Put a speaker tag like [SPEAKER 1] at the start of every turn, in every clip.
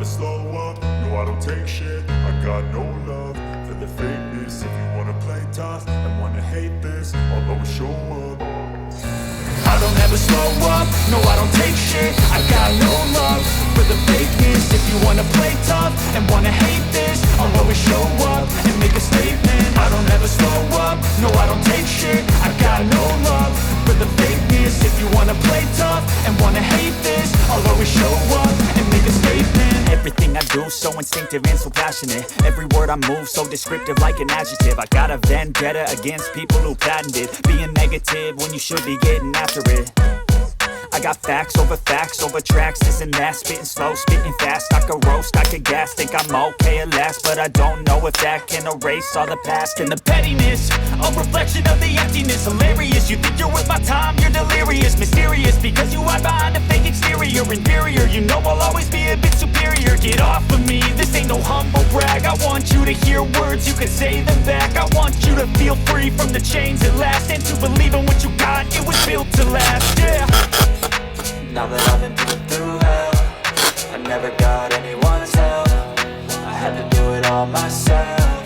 [SPEAKER 1] slow up, no I don't take shit. I got no love for the fakeness. If you wanna play tough and wanna hate this, I'll always show up. I don't ever slow up, no I don't take shit. I got no love for the fakeness. If you wanna play tough and wanna hate this, I'll always show up and make a statement. I don't ever slow up, no I don't take shit. I got no love for the fakeness. If you wanna play tough and wanna hate this, I'll always show up and make a statement.
[SPEAKER 2] Everything I do so instinctive and so passionate. Every word I move so descriptive like an adjective. I got a vendetta against people who patented being negative when you should be getting after it. I got facts over tracks, this and that. Spitting slow, spitting fast, I could roast, I could gas. Think I'm okay at last, but I don't know if that can erase all the past. And the pettiness, a reflection of the emptiness. Hilarious, you think you're worth my time, you're delirious. Mysterious, because you hide behind a fake exterior. Inferior, you know I'll always be a bit superior. Get off of me, this ain't no humble brag. I want you to hear words, you can say them back. I want you to feel free from the chains at last, and to believe in what you got, it was built to last, yeah.
[SPEAKER 3] Now that I've been put through hell, I never got anyone's help. I had to do it all myself.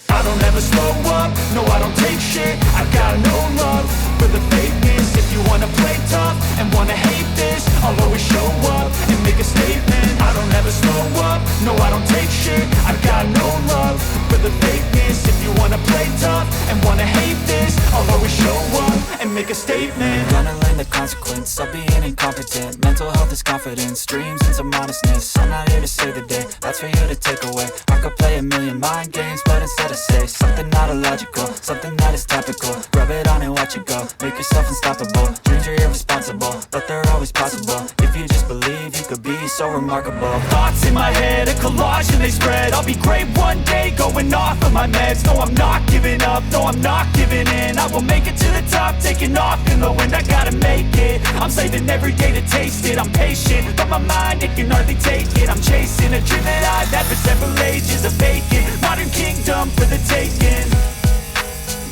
[SPEAKER 1] I don't ever slow up, no I don't take shit. I got no love for the fakeness. If you wanna play tough and wanna hate this, I'll always show up and make a statement. I don't ever slow up, no I don't take shit. I got no love for the fakeness. If you wanna play tough and wanna hate this, I'll always show up and make a statement.
[SPEAKER 3] Gonna learn the consequence of being incompetent. Mental health is confidence, dreams and some modestness. I'm not here to save the day, that's for you to take away. I could play a million mind games, but instead I say something not illogical, something that is topical. Rub it on and watch it go, make yourself unstoppable. Dreams are irresponsible, but they're always possible. If you just believe, you could be so remarkable.
[SPEAKER 2] Thoughts in my head, a collage and they spread. I'll be great one day, going off of my meds. No, I'm not giving up, no, I'm not giving in. I will make it to the top, taking off in the wind. I gotta make it, I'm saving every day to taste it. I'm patient, but my mind, it can hardly take it. I'm chasing a dream that I've had for several ages. A vacant, modern kingdom for the taking.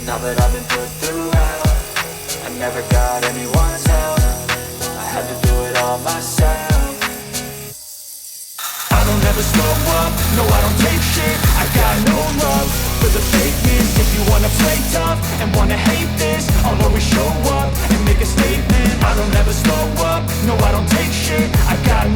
[SPEAKER 3] Now that I've been put through hell, I never got anyone's help. I had to do it all myself.
[SPEAKER 1] I don't ever slow up, no I don't take shit. I got no love for the fakeness. If you wanna play tough and wanna hate this, I'll always show up and make a statement. I don't ever slow up, no I don't take shit. I got